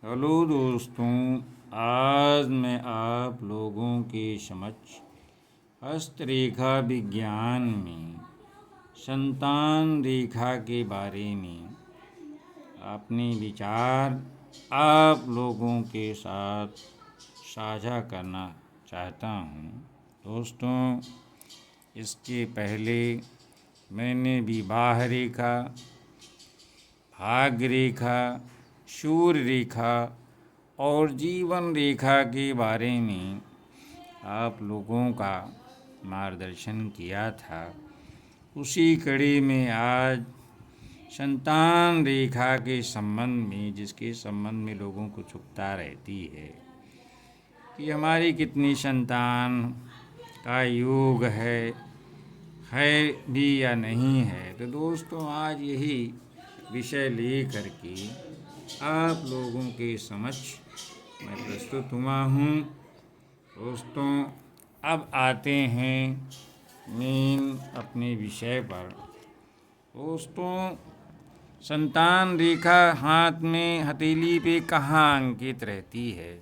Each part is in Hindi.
हेलो दोस्तों, आज मैं आप लोगों के समक्ष हस्तरेखा विज्ञान में संतान रेखा के बारे में अपने विचार आप लोगों के साथ साझा करना चाहता हूँ। दोस्तों, इसके पहले मैंने विवाह रेखा, भाग्य रेखा, सूर्य रेखा और जीवन रेखा के बारे में आप लोगों का मार्गदर्शन किया था। उसी कड़ी में आज संतान रेखा के संबंध में, जिसके संबंध में लोगों को उत्सुकता रहती है कि हमारी कितनी संतान का योग है भी या नहीं है, तो दोस्तों आज यही विषय ले करके आप लोगों के समक्ष मैं प्रस्तुत हुआ हूँ। दोस्तों, अब आते हैं मेन अपने विषय पर। दोस्तों, संतान रेखा हाथ में हथेली पे कहाँ अंकित रहती है,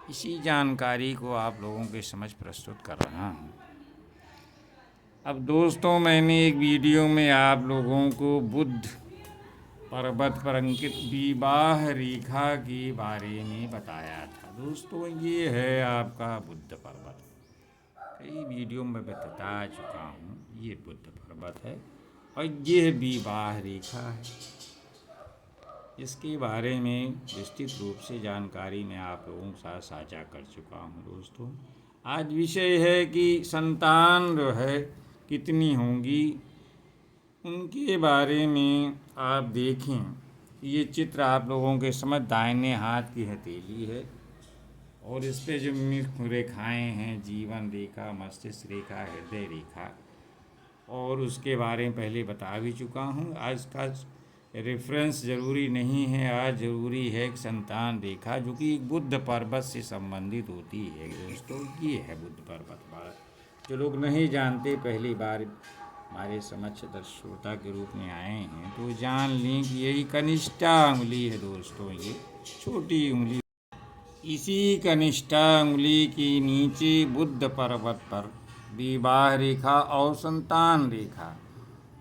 इसी जानकारी को आप लोगों के समक्ष प्रस्तुत कर रहा हूँ। अब दोस्तों, मैंने एक वीडियो में आप लोगों को बुध पर्वत पर अंकित विवाह रेखा के बारे में बताया था। दोस्तों, ये है आपका बुध पर्वत। कई वीडियो में बता चुका हूँ, ये बुध पर्वत है और ये विवाह रेखा है। इसके बारे में विस्तृत रूप से जानकारी मैं आप लोगों के साथ साझा कर चुका हूँ। दोस्तों, आज विषय है कि संतान जो है कितनी होंगी, उनके बारे में आप देखें। ये चित्र आप लोगों के समझ दाहिने हाथ की हथेली है और इस पे जो मुख्य रेखाएं हैं, जीवन रेखा, मस्तिष्क रेखा, हृदय रेखा, और उसके बारे में पहले बता भी चुका हूँ। आज का रेफरेंस ज़रूरी नहीं है, आज ज़रूरी है एक संतान रेखा जो कि बुध पर्वत से संबंधित होती है। दोस्तों, ये है बुध पर्वत। जो लोग नहीं जानते, पहली बार हमारे समक्ष श्रोता के रूप में आए हैं, तो जान लें कि यही कनिष्ठा उंगली है। दोस्तों, ये छोटी उंगली, इसी कनिष्ठा उंगली के नीचे बुध पर्वत पर विवाह रेखा और संतान रेखा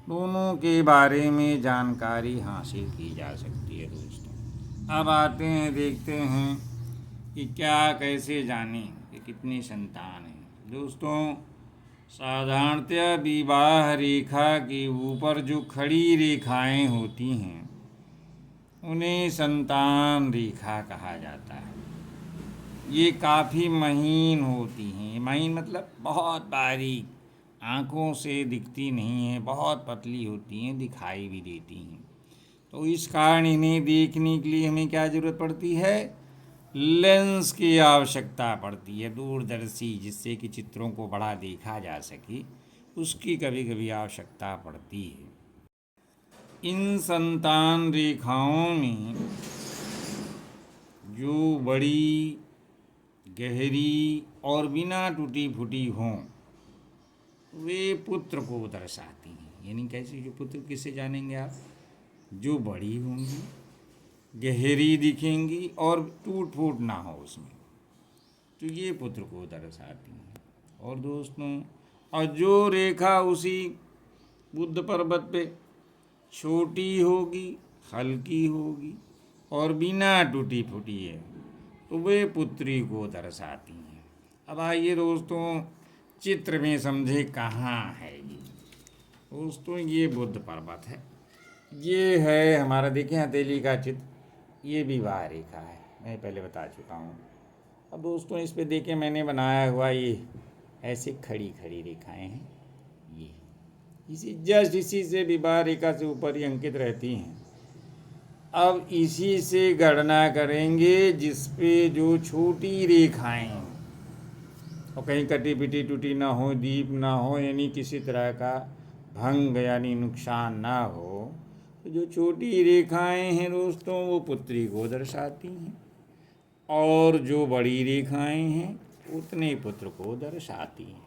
दोनों के बारे में जानकारी हासिल की जा सकती है। दोस्तों, अब आते हैं, देखते हैं कि क्या कैसे जानें कि कितनी संतान है। दोस्तों, साधारणतः विवाह रेखा के ऊपर जो खड़ी रेखाएं होती हैं उन्हें संतान रेखा कहा जाता है। ये काफ़ी महीन होती हैं। महीन मतलब बहुत बारीक, आँखों से दिखती नहीं है, बहुत पतली होती हैं, दिखाई भी देती हैं। तो इस कारण इन्हें देखने के लिए हमें क्या ज़रूरत पड़ती है? लेंस की आवश्यकता पड़ती है, दूरदर्शी, जिससे कि चित्रों को बड़ा देखा जा सके, उसकी कभी कभी आवश्यकता पड़ती है। इन संतान रेखाओं में जो बड़ी, गहरी और बिना टूटी फूटी हों, वे पुत्र को दर्शाती हैं। यानी कैसे? जो पुत्र किसे जानेंगे आप? जो बड़ी होंगी, गहरी दिखेंगी और टूट फूट ना हो उसमें, तो ये पुत्र को दर्शाती हैं। और दोस्तों, और जो रेखा उसी बुध पर्वत पे छोटी होगी, हल्की होगी और बिना टूटी फूटी है, तो वे पुत्री को दर्शाती हैं। अब आइए दोस्तों, चित्र में समझे कहाँ है ये। दोस्तों, ये बुध पर्वत है, ये है हमारा, देखें हथेली का चित्र, ये विवाह रेखा है, मैं पहले बता चुका हूँ। अब दोस्तों, इस पे देखें, मैंने बनाया हुआ ये ऐसे खड़ी खड़ी रेखाएं हैं, ये इसी से विवाह रेखा से ऊपर ही अंकित रहती हैं। अब इसी से गणना करेंगे जिस पे जो छोटी रेखाएं और कहीं कटी पिटी टूटी ना हो, दीप ना हो, यानी किसी तरह का भंग यानी नुकसान ना हो, तो जो छोटी रेखाएं हैं दोस्तों, वो पुत्री को दर्शाती हैं, और जो बड़ी रेखाएं हैं उतने पुत्र को दर्शाती हैं।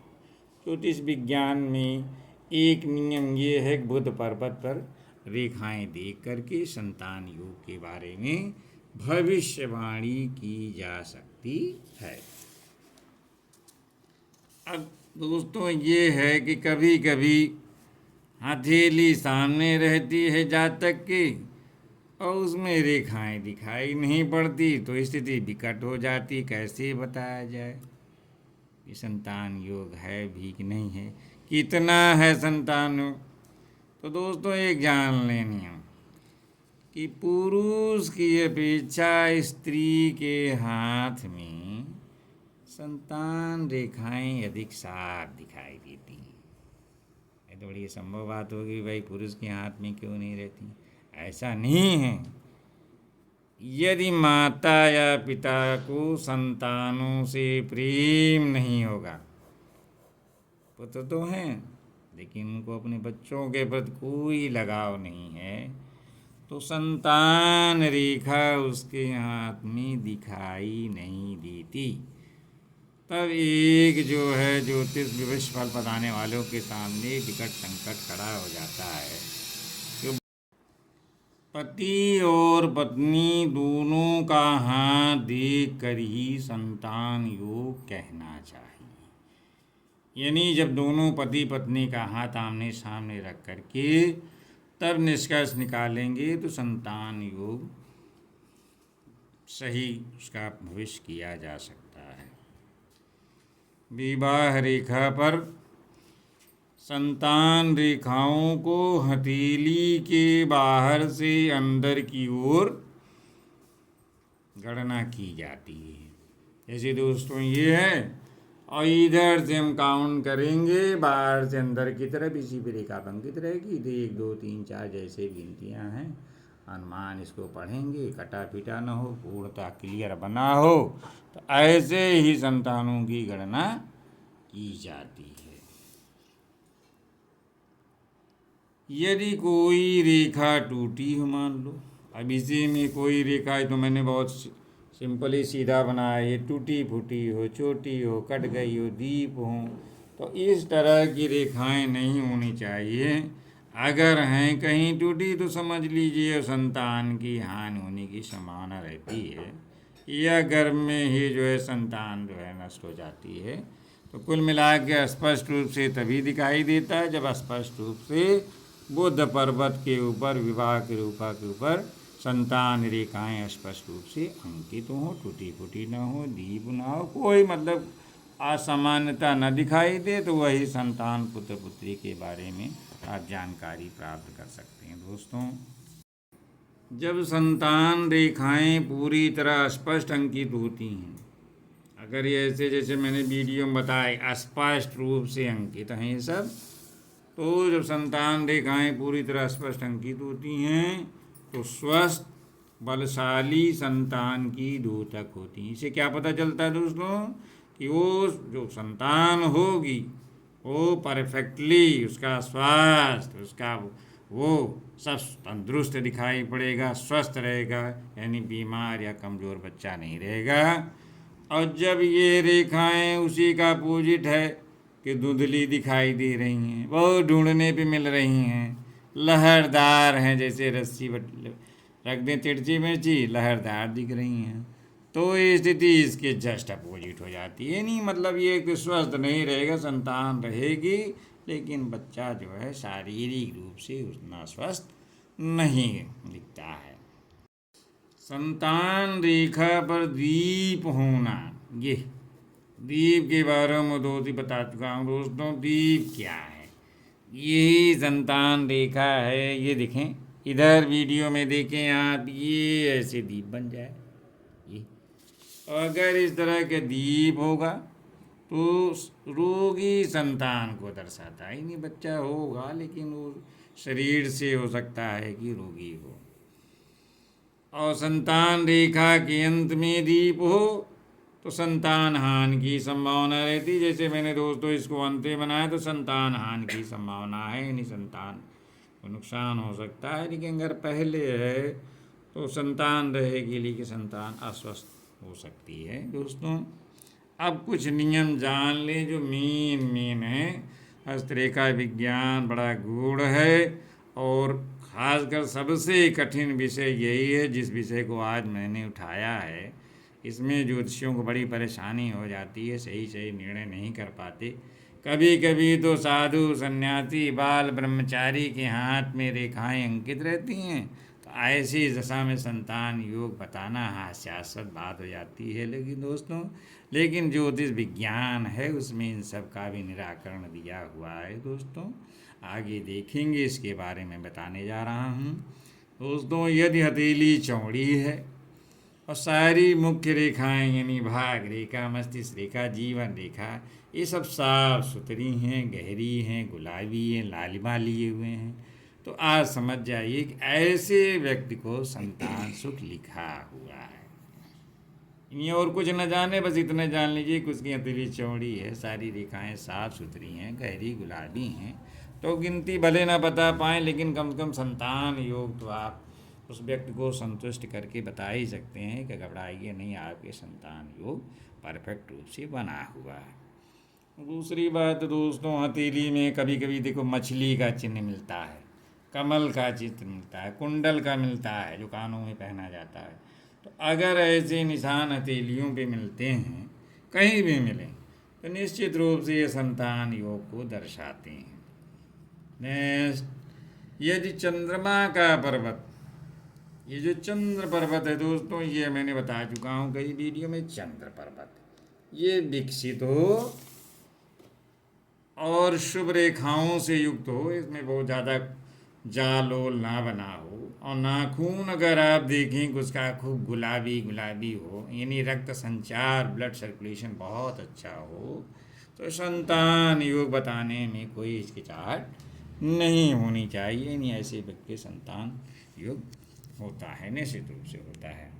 ज्योतिष विज्ञान में एक नियम ये है कि बुध पर्वत पर रेखाएं देख करके संतान योग के बारे में भविष्यवाणी की जा सकती है। अब दोस्तों ये है कि कभी कभी हथेली सामने रहती है जातक की और उसमें रेखाएं दिखाई नहीं पड़ती, तो स्थिति विकट हो जाती। कैसे बताया जाए कि संतान योग है भी कि नहीं है, कितना है संतान योग। तो दोस्तों एक जान लेनी है कि पुरुष की अपेक्षा स्त्री के हाथ में संतान रेखाएं अधिक साफ दिखाई देती हैं। ये तो बड़ी संभव बात होगी भाई, पुरुष के हाथ में क्यों नहीं रहती। ऐसा नहीं है। यदि माता या पिता को संतानों से प्रेम नहीं होगा, पुत्र तो हैं लेकिन उनको अपने बच्चों के प्रति कोई लगाव नहीं है, तो संतान रेखा उसके हाथ में दिखाई नहीं देती। तब एक जो है ज्योतिष विवश फल बताने वालों के सामने विकट संकट खड़ा हो जाता है। तो पति और पत्नी दोनों का हाथ देख कर ही संतान योग कहना चाहिए। यानी जब दोनों पति पत्नी का हाथ आमने सामने रख करके तब निष्कर्ष निकालेंगे तो संतान योग सही उसका भविष्य किया जा सकता है। विवाह रेखा पर संतान रेखाओं को हथेली के बाहर से अंदर की ओर गणना की जाती है। जैसे दोस्तों ये है और इधर से हम काउंट करेंगे बाहर से अंदर की तरफ, इसी पर रेखा अंकित रहेगी। 1 2 3 4 जैसे गिनतियाँ हैं, अनुमान इसको पढ़ेंगे, कटा पिटा न हो, पूर्णतः क्लियर बना हो, तो ऐसे ही संतानों की गणना की जाती है। यदि कोई रेखा टूटी हो, मान लो अब इसी में कोई रेखा है, तो मैंने बहुत सिंपली सीधा बनाया, ये टूटी फूटी हो, छोटी हो, कट गई हो, दीप हो, तो इस तरह की रेखाएं नहीं होनी चाहिए। अगर हैं कहीं टूटी तो समझ लीजिए संतान की हानि होने की संभावना रहती है, या गर्भ में ही जो है संतान जो है नष्ट हो जाती है। तो कुल मिला के स्पष्ट रूप से तभी दिखाई देता है जब स्पष्ट रूप से बुध पर्वत के ऊपर, विवाह के रूपा के ऊपर संतान रेखाएं स्पष्ट रूप से अंकित हो, टूटी फूटी न हो, दीप न हो, कोई मतलब असामान्यता न दिखाई दे, तो वही संतान पुत्र पुत्री के बारे में आप जानकारी प्राप्त कर सकते हैं। दोस्तों जब संतान रेखाएं पूरी तरह स्पष्ट अंकित होती हैं, अगर ये ऐसे जैसे मैंने वीडियो में बताया स्पष्ट रूप से अंकित हैं ये सब, तो जब संतान रेखाएं पूरी तरह स्पष्ट अंकित होती हैं तो स्वस्थ बलशाली संतान की द्योतक होती हैं। इससे क्या पता चलता है दोस्तों कि वो जो संतान होगी वो परफेक्टली उसका स्वास्थ्य, उसका वो सब तंदुरुस्त दिखाई पड़ेगा, स्वस्थ रहेगा, यानी बीमार या कमज़ोर बच्चा नहीं रहेगा। और जब ये रेखाएं उसी का अपोजिट है कि धुंधली दिखाई दे रही हैं, बहुत ढूंढने पे मिल रही हैं, लहरदार हैं, जैसे रस्सी रख दें तिरछी मिर्ची, लहरदार दिख रही हैं, तो ये स्थिति इसके जस्ट अपोजिट हो जाती है। नहीं मतलब ये कि स्वस्थ नहीं रहेगा, संतान रहेगी लेकिन बच्चा जो है शारीरिक रूप से उतना स्वस्थ नहीं दिखता है। संतान रेखा पर दीप होना, ये दीप के बारे में दोस्ती बता चुका हूँ दोस्तों। दीप क्या है, यही संतान रेखा है। ये देखें, इधर वीडियो में देखें आप, ये ऐसे दीप बन जाए, ये अगर इस तरह के दीप होगा तो रोगी संतान को दर्शाता है। नहीं बच्चा होगा लेकिन वो शरीर से हो सकता है कि रोगी हो। और संतान रेखा के अंत में दीप हो तो संतान हानि की संभावना रहती। जैसे मैंने दोस्तों इसको अंत में बनाया तो संतान हानि की संभावना है, यानी संतान को नुकसान हो सकता है। लेकिन अगर पहले है तो संतान रहेगी लेकिन संतान अस्वस्थ हो सकती है। दोस्तों अब कुछ नियम जान लें जो मेन है। हस्तरेखा विज्ञान बड़ा गूढ़ है और खासकर सबसे कठिन विषय यही है, जिस विषय को आज मैंने उठाया है। इसमें ज्योतिषियों को बड़ी परेशानी हो जाती है, सही सही निर्णय नहीं कर पाते। कभी कभी तो साधु सन्यासी बाल ब्रह्मचारी के हाथ में रेखाएं अंकित रहती हैं, तो ऐसी दशा में संतान योग बताना हास्यास्पद बात हो जाती है। लेकिन ज्योतिष विज्ञान है, उसमें इन सब का भी निराकरण दिया हुआ है दोस्तों। आगे देखेंगे, इसके बारे में बताने जा रहा हूँ दोस्तों। यदि हथेली चौड़ी है और सारी मुख्य रेखाएं यानी भाग रेखा, मस्तिष्क रेखा, जीवन रेखा, ये सब साफ सुथरी हैं, गहरी हैं, गुलाबी हैं, लालिमा लिए हुए हैं, तो आज समझ जाइए कि ऐसे व्यक्ति को संतान सुख लिखा हुआ है। ये और कुछ न जाने, बस इतना जान लीजिए कि उसकी हथेली चौड़ी है, सारी रेखाएं साफ सुथरी हैं, गहरी गुलाबी हैं। तो गिनती भले ना बता पाएँ, लेकिन कम से कम संतान योग तो आप उस व्यक्ति को संतुष्ट करके बता ही सकते हैं कि घबराइए नहीं, आपके संतान योग परफेक्ट रूप से बना हुआ है। दूसरी बात दोस्तों, हथेली में कभी कभी देखो मछली का चिन्ह मिलता है, कमल का चित्र मिलता है, कुंडल का मिलता है जो कानों में पहना जाता है। तो अगर ऐसे निशान हथेलियों पे मिलते हैं, कहीं भी मिलें, तो निश्चित रूप से ये संतान योग को दर्शाते हैं। नेक्स्ट, यदि चंद्रमा का पर्वत, ये जो चंद्र पर्वत है दोस्तों, ये मैंने बता चुका हूँ कई वीडियो में। चंद्र पर्वत ये विकसित हो और शुभ रेखाओं से युक्त हो, इसमें बहुत ज़्यादा जाल ओल ना बना हो, और नाखून अगर आप देखें कि उसका खूब गुलाबी गुलाबी हो, यानी रक्त संचार, ब्लड सर्कुलेशन बहुत अच्छा हो, तो संतान योग बताने में कोई हिचकिचाहट नहीं होनी चाहिए। यानी ऐसे व्यक्ति के संतान योग होता है, निश्चित रूप से होता है।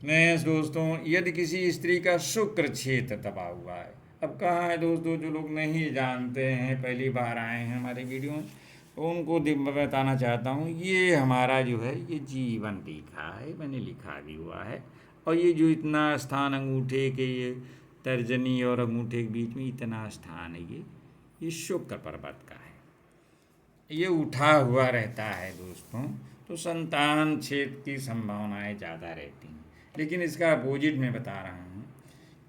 नेक्स्ट दोस्तों, यदि किसी स्त्री का शुक्र क्षेत्र दबा हुआ है, अब कहाँ है दोस्तों, जो लोग नहीं जानते हैं, पहली बार आए हैं हमारे वीडियो में, तो उनको बताना चाहता हूँ। ये हमारा जो है ये जीवन रेखा है, मैंने लिखा भी हुआ है। और ये जो इतना स्थान अंगूठे के, ये तर्जनी और अंगूठे के बीच में इतना स्थान है, ये शुक्र पर्वत का है। ये उठा हुआ रहता है दोस्तों, तो संतान क्षेत्र की संभावनाएं ज़्यादा रहती हैं। लेकिन इसका अपोजिट मैं बता रहा हूँ,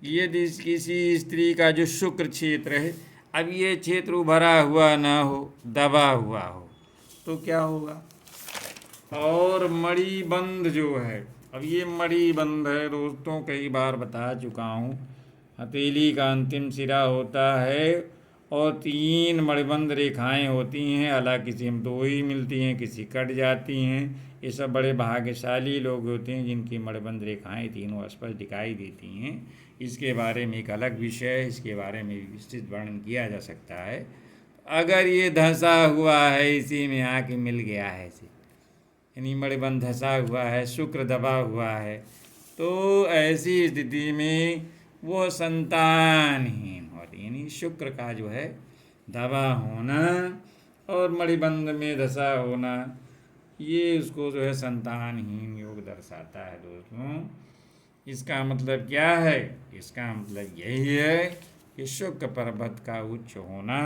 यदि किसी स्त्री का जो शुक्र क्षेत्र है, अब ये क्षेत्र उभरा हुआ ना हो, दबा हुआ हो, तो क्या होगा। और मणिबंध जो है, अब ये मणिबंध है दोस्तों, कई बार बता चुका हूँ, हथेली का अंतिम सिरा होता है और 3 मणिबंध रेखाएं होती हैं। हालांकि किसी में 2 ही मिलती हैं, किसी कट जाती हैं। ये सब बड़े भाग्यशाली लोग होते हैं जिनकी मणिबंध रेखाएं तीनों स्पष्ट दिखाई देती हैं। इसके बारे में एक अलग विषय है, इसके बारे में विस्तृत वर्णन किया जा सकता है। अगर ये धंसा हुआ है, इसी में आके मिल गया है, इसे यानी मणिबंध धंसा हुआ है, शुक्र दबा हुआ है, तो ऐसी स्थिति में वो संतानहीन होती, यानी शुक्र का जो है दबा होना और मणिबंध में धंसा होना, ये उसको जो है संतानहीन योग दर्शाता है दोस्तों। इसका मतलब क्या है, इसका मतलब यही है कि शुक्र पर्वत का उच्च होना,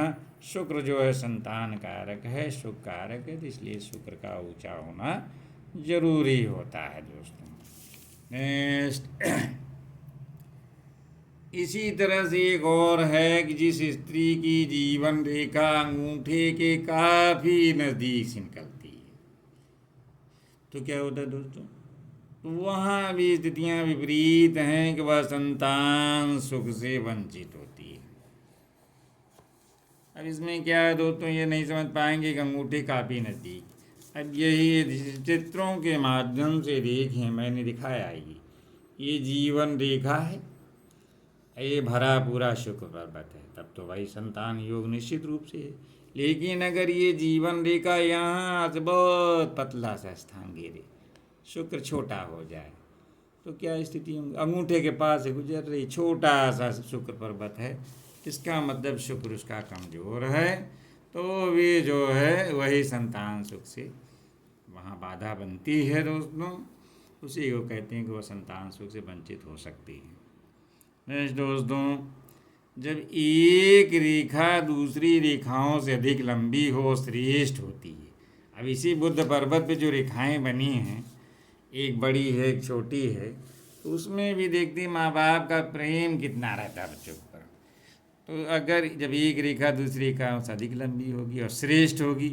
शुक्र जो है संतान कारक है, सुख कारक है, तो इसलिए शुक्र का ऊंचा होना जरूरी होता है दोस्तों। नेक्स्ट, इसी तरह से एक और है कि जिस स्त्री की जीवन रेखा अंगूठे के काफी नजदीक से निकलती है, तो क्या होता है दोस्तों, तो वहाँ भी स्थितियाँ विपरीत हैं कि वह संतान सुख से वंचित होती है। अब इसमें क्या है दोस्तों, ये नहीं समझ पाएंगे कि अंगूठे काफ़ी नज़दीक। अब यही चित्रों के माध्यम से देखें, मैंने दिखाया ये जीवन रेखा है, ये भरा पूरा शुक्र पर्वत है, तब तो भाई संतान योग निश्चित रूप से है। लेकिन अगर ये जीवन रेखा यहाँ से बहुत पतला सा स्थान घेरे, शुक्र छोटा हो जाए, तो क्या स्थिति होगी। अंगूठे के पास से गुजर रही छोटा सा शुक्र पर्वत है, इसका मतलब शुक्र उसका कमजोर है, तो वे जो है वही संतान सुख से वहाँ बाधा बनती है दोस्तों, उसी को कहते हैं कि वह संतान सुख से वंचित हो सकती है। नेक्स्ट दोस्तों, जब एक रेखा दूसरी रेखाओं से अधिक लंबी हो श्रेष्ठ होती है। अब इसी बुद्ध पर्वत पे जो रेखाएं बनी हैं, एक बड़ी है एक छोटी है, तो उसमें भी देखती माँ बाप का प्रेम कितना रहता है बच्चों पर। तो अगर जब एक रेखा दूसरी रेखा से अधिक लंबी होगी और श्रेष्ठ होगी,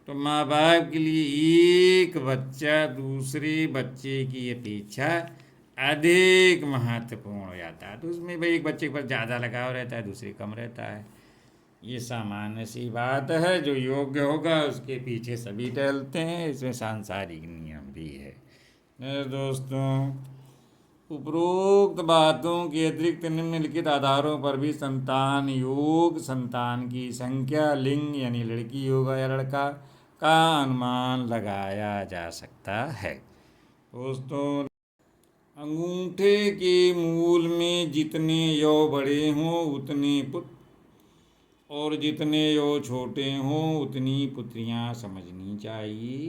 तो माँ बाप के लिए एक बच्चा दूसरे बच्चे की अपेक्षा अधिक महत्वपूर्ण हो जाता है। तो उसमें भाई एक बच्चे पर ज़्यादा लगाव रहता है, दूसरे कम रहता है। ये सामान्य सी बात है, जो योग्य होगा उसके पीछे सभी टहलते हैं, इसमें सांसारिक नियम भी है। मेरे दोस्तों, उपरोक्त बातों के अतिरिक्त निम्नलिखित आधारों पर भी संतान योग, संतान की संख्या, लिंग यानी लड़की होगा या लड़का, का अनुमान लगाया जा सकता है। दोस्तों, अंगूठे के मूल में जितने यौ बड़े हों उतने पुत्र, और जितने यौ छोटे हों उतनी पुत्रियां समझनी चाहिए।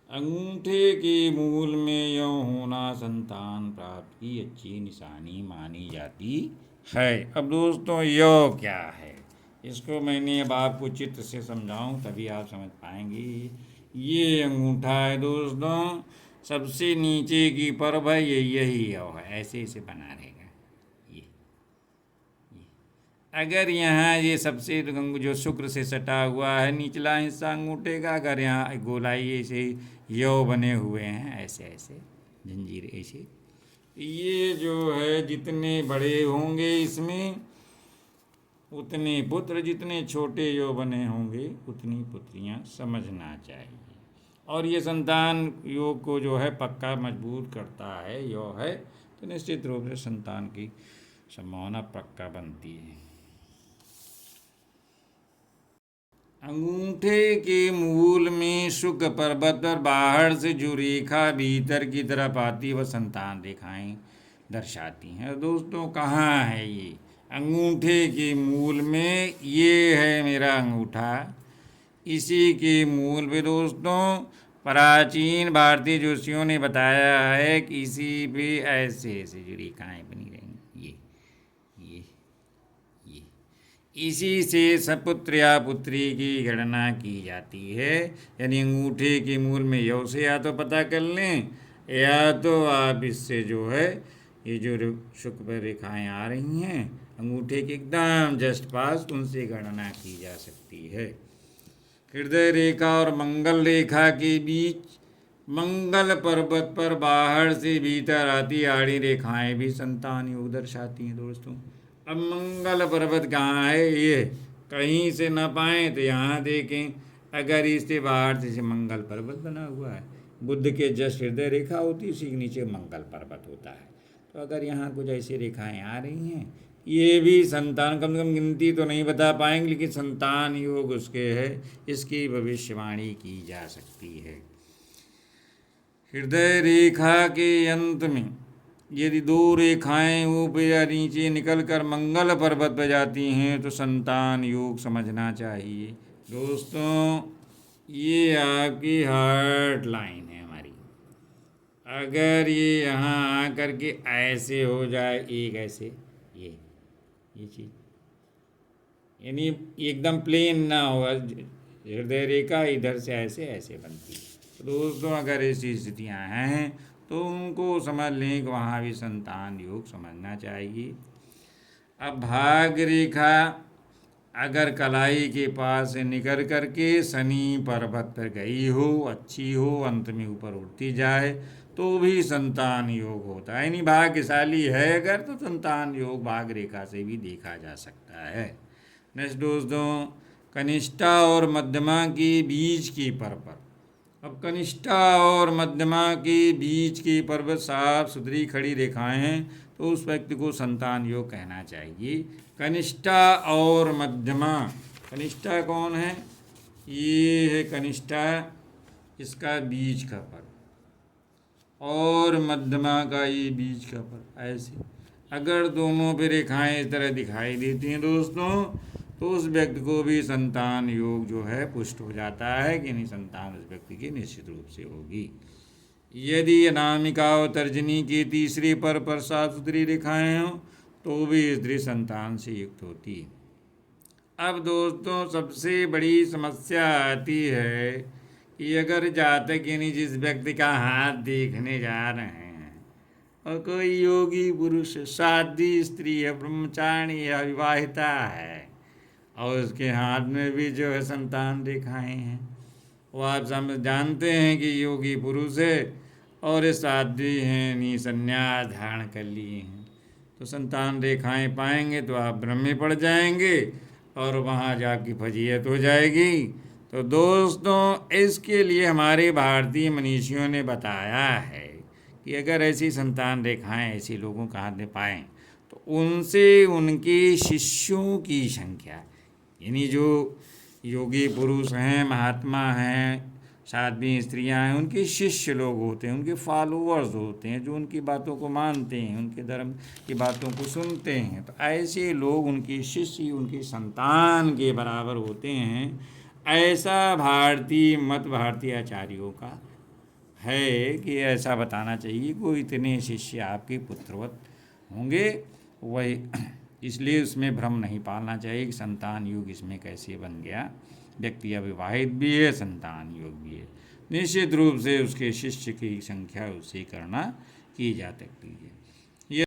अंगूठे के मूल में यौ होना संतान प्राप्ति की अच्छी निशानी मानी जाती है। अब दोस्तों, यौ क्या है, इसको मैंने अब आपको चित्र से समझाऊं तभी आप समझ पाएंगे। ये अंगूठा है दोस्तों, सबसे नीचे की परब है, यही यौ है, ऐसे ऐसे बना रहेगा। ये अगर यहाँ ये सबसे जो शुक्र से सटा हुआ है निचला हिस्सा अंगूठे का, अगर यहाँ गोलाई ऐसे यौ बने हुए हैं, ऐसे ऐसे जंजीर ऐसे, ये जो है जितने बड़े होंगे इसमें उतने पुत्र, जितने छोटे यौ बने होंगे उतनी पुत्रियां समझना चाहिए। और ये संतान योग को जो है पक्का मजबूत करता है, यौ है, तो निश्चित रूप से संतान की संभावना पक्का बनती है। अंगूठे के मूल में शुक्र पर्वत पर बाहर से जो रेखा भीतर की तरफ आती है वह संतान रेखाएं दर्शाती हैं। दोस्तों, कहाँ है ये? अंगूठे के मूल में, ये है मेरा अंगूठा, इसी के मूल पे दोस्तों प्राचीन भारतीय ज्योतिषियों ने बताया है कि इसी पे ऐसे ऐसे जो रेखाएं बनी रहेंगी, ये इसी से सपुत्र या पुत्री की गणना की जाती है। यानी अंगूठे के मूल में यौ से या तो पता कर लें, या तो आप इससे जो है ये जो शुक्र रेखाएं आ रही हैं अंगूठे के एकदम जस्ट पास, उनसे गणना की जा सकती है। हृदय रेखा और मंगल रेखा के बीच मंगल पर्वत पर बाहर से भीतर आती आड़ी रेखाएं भी संतान योग दर्शाती हैं। दोस्तों, अब मंगल पर्वत कहाँ है? ये कहीं से न पाएँ तो यहाँ देखें, अगर इससे बाहर से मंगल पर्वत बना हुआ है, बुद्ध के जस्ट हृदय रेखा होती है, उसी के नीचे मंगल पर्वत होता है। तो अगर यहाँ कुछ ऐसी रेखाएं आ रही हैं, ये भी संतान, कम से कम गिनती तो नहीं बता पाएंगे, लेकिन संतान योग उसके है, इसकी भविष्यवाणी की जा सकती है। हृदय रेखा के अंत में यदि दो रेखाएं ऊपर या नीचे निकलकर मंगल पर्वत पर जाती हैं तो संतान योग समझना चाहिए। दोस्तों, ये आपकी हार्ट लाइन है हमारी। अगर ये यहाँ आकर के ऐसे हो जाए, एक ऐसे, ये चीज़ यानी एकदम प्लेन ना होगा, हृदय रेखा इधर से ऐसे ऐसे बनती है। तो दोस्तों, अगर ऐसी स्थितियाँ हैं तो उनको समझ लें कि वहाँ भी संतान योग समझना चाहिए। अब भाग रेखा अगर कलाई के पास से निकल करके शनि पर्वत पर गई हो, अच्छी हो, अंत में ऊपर उठती जाए तो भी संतान योग होता है। यानी भाग्यशाली है अगर, तो संतान योग भाग रेखा से भी देखा जा सकता है। नेक्स्ट दोस्तों, कनिष्ठा और मध्यमा के बीच की पर्वत। अब कनिष्ठा और मध्यमा के बीच की पर्वत साफ सुथरी खड़ी रेखाएं हैं तो उस व्यक्ति को संतान योग कहना चाहिए। कनिष्ठा और मध्यमा, कनिष्ठा कौन है? ये है कनिष्ठा, इसका बीच का पर्वत, और मध्यमा का ये बीच का पर्वत। ऐसे अगर दोनों पे रेखाएं इस तरह दिखाई देती हैं दोस्तों, तो उस व्यक्ति को भी संतान योग जो है पुष्ट हो जाता है कि नहीं, संतान उस व्यक्ति की निश्चित रूप से होगी। यदि अनामिका और तर्जनी की तीसरी पर साफ सुथरी रेखाएं हों तो भी स्त्री संतान से युक्त होती है। अब दोस्तों, सबसे बड़ी समस्या आती है कि अगर जातक यानी जिस व्यक्ति का हाथ देखने जा रहे हैं और कोई योगी पुरुष, शादी स्त्री है, ब्रह्मचारी है, अविवाहिता है और उसके हाथ में भी जो है संतान रेखाएं हैं, वो आप समझ जानते हैं कि योगी पुरुष है और ये साध्वी हैं, नी संन्यास धारण कर लिए हैं, तो संतान रेखाएं पाएंगे तो आप ब्रह्मी पड़ जाएंगे और वहाँ जाके फजीयत हो जाएगी। तो दोस्तों, इसके लिए हमारे भारतीय मनीषियों ने बताया है कि अगर ऐसी संतान रेखाएं ऐसे लोगों के हाथ में पाएँ तो उनसे उनके शिष्यों की संख्या, यानी जो योगी पुरुष हैं, महात्मा हैं, साध्वी स्त्रियां हैं, उनके शिष्य लोग होते हैं, उनके फॉलोअर्स होते हैं, जो उनकी बातों को मानते हैं, उनके धर्म की बातों को सुनते हैं, तो ऐसे लोग उनके शिष्य, उनके संतान के बराबर होते हैं। ऐसा भारतीय मत, भारतीय आचार्यों का है कि ऐसा बताना चाहिए कि इतने शिष्य आपके पुत्रवत होंगे। वही इसलिए उसमें भ्रम नहीं पालना चाहिए कि संतान योग इसमें कैसे बन गया। व्यक्ति अविवाहित भी है, संतान योग भी है, निश्चित रूप से उसके शिष्य की संख्या उससे करना की जा सकती है।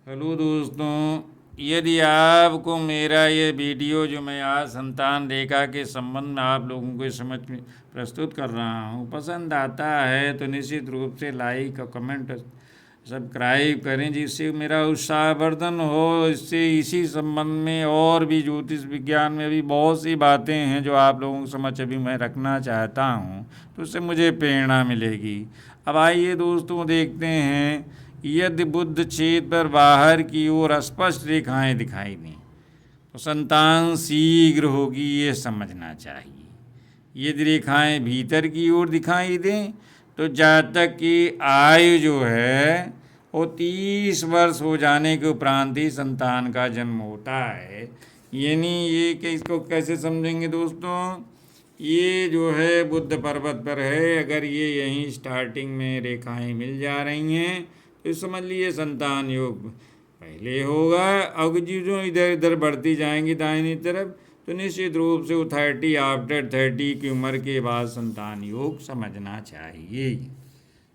हेलो दोस्तों, यदि आपको मेरा ये वीडियो जो मैं आज संतान रेखा के संबंध में आप लोगों को समझ में प्रस्तुत कर रहा हूँ पसंद आता है तो निश्चित रूप से लाइक और कमेंट सब्सक्राइब करें, जिससे मेरा उत्साहवर्धन हो। इससे इसी संबंध में और भी ज्योतिष विज्ञान में भी बहुत सी बातें हैं जो आप लोगों के समझ अभी मैं रखना चाहता हूँ, तो उससे मुझे प्रेरणा मिलेगी। अब आइए दोस्तों देखते हैं, यदि बुध छेद पर बाहर की ओर स्पष्ट रेखाएं दिखाई दें तो संतान शीघ्र होगी, ये समझना चाहिए। यदि रेखाएं भीतर की ओर दिखाई दें तो जातक की आयु जो है वो 30 वर्ष हो जाने के उपरांत ही संतान का जन्म होता है। यानी ये कि इसको कैसे समझेंगे दोस्तों, ये जो है बुद्ध पर्वत पर है, अगर ये यहीं स्टार्टिंग में रेखाएं मिल जा रही हैं तो समझ लीजिए संतान योग पहले होगा। अब जो इधर इधर बढ़ती जाएंगी दाहिनी तरफ तो निश्चित रूप से वो 30 आफ्टर 30 की उम्र के बाद संतान योग समझना चाहिए।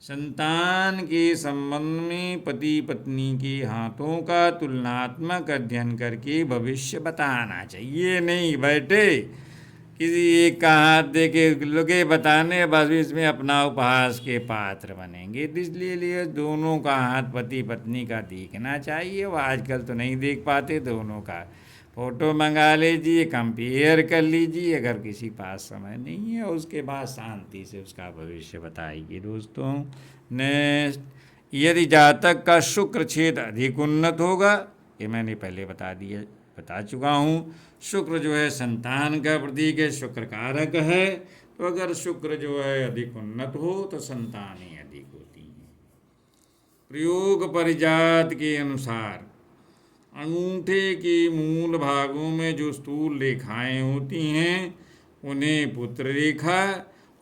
संतान के संबंध में पति पत्नी के हाथों का तुलनात्मक अध्ययन करके भविष्य बताना चाहिए। नहीं बैठे किसी एक का हाथ दे के लोगे बताने, बस इसमें अपना उपहास के पात्र बनेंगे। तो इसलिए लिए दोनों का हाथ पति पत्नी का देखना चाहिए। वो आजकल तो नहीं देख पाते, दोनों का फ़ोटो मंगा लीजिए, कंपेयर कर लीजिए अगर किसी पास समय नहीं है, उसके बाद शांति से उसका भविष्य बताइए। दोस्तों नेक्स्ट, यदि जातक का शुक्र छेद अधिक उन्नत होगा, ये मैंने पहले बता चुका हूँ। शुक्र जो है संतान का प्रतीक है, शुक्र कारक है, तो अगर शुक्र जो है अधिक उन्नत हो तो संतानें अधिक होती हैं। प्रयोग परिजात के अनुसार अंगूठे के मूल भागों में जो स्थूल रेखाएं होती हैं उन्हें पुत्र रेखा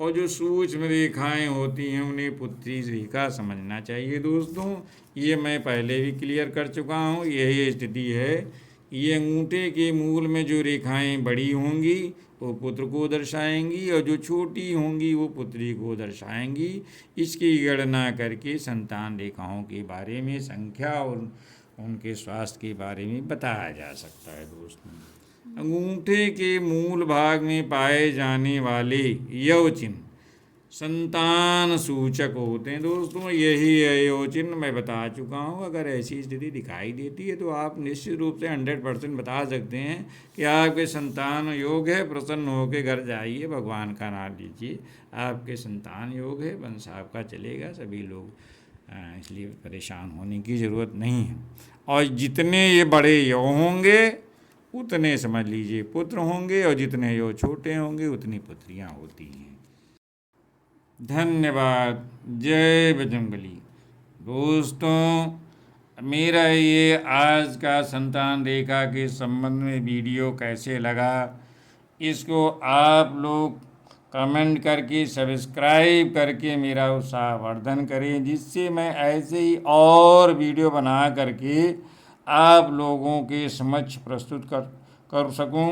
और जो सूक्ष्म रेखाएं होती हैं उन्हें पुत्री रेखा समझना चाहिए। दोस्तों ये मैं पहले भी क्लियर कर चुका हूँ। यही स्थिति है, ये अंगूठे के मूल में जो रेखाएं बड़ी होंगी वो पुत्र को दर्शाएंगी और जो छोटी होंगी वो पुत्री को दर्शाएंगी। इसकी गणना करके संतान रेखाओं के बारे में संख्या और उनके स्वास्थ्य के बारे में बताया जा सकता है। दोस्तों अंगूठे के मूल भाग में पाए जाने वाले यव चिन्ह संतान सूचक होते हैं। दोस्तों यही है यव चिन्ह, मैं बता चुका हूँ। अगर ऐसी स्थिति दिखाई देती है तो आप निश्चित रूप से 100% बता सकते हैं कि आपके संतान योग है। प्रसन्न होकर घर जाइए, भगवान का नाम लीजिए, आपके संतान योग है, वंश आपका चलेगा। सभी लोग इसलिए परेशान होने की ज़रूरत नहीं है। और जितने ये बड़े यव होंगे उतने समझ लीजिए पुत्र होंगे और जितने यव छोटे होंगे उतनी पुत्रियां होती हैं। धन्यवाद। जय बजरंगबली। दोस्तों मेरा ये आज का संतान रेखा के संबंध में वीडियो कैसे लगा, इसको आप लोग कमेंट करके सब्सक्राइब करके मेरा उत्साहवर्धन करें, जिससे मैं ऐसे ही और वीडियो बना करके आप लोगों के समक्ष प्रस्तुत कर सकूं।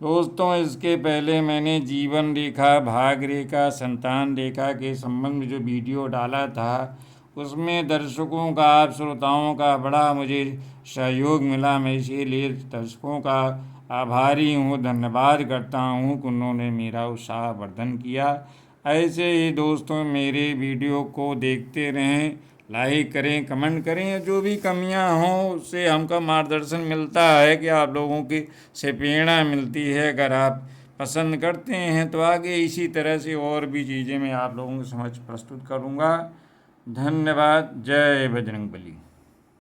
दोस्तों, इसके पहले मैंने जीवन रेखा, भाग रेखा, संतान रेखा के संबंध में जो वीडियो डाला था, उसमें दर्शकों का, आप श्रोताओं का बड़ा मुझे सहयोग मिला। मैं इसीलिए दर्शकों का आभारी हूँ, धन्यवाद करता हूँ कि उन्होंने मेरा उत्साहवर्धन किया। ऐसे ही दोस्तों मेरे वीडियो को देखते रहें, लाइक करें, कमेंट करें। जो भी कमियां हों उससे हमको मार्गदर्शन मिलता है कि आप लोगों की से प्रेरणा मिलती है। अगर आप पसंद करते हैं तो आगे इसी तरह से और भी चीज़ें मैं आप लोगों के समक्ष प्रस्तुत करूँगा। धन्यवाद। जय बजरंगबली।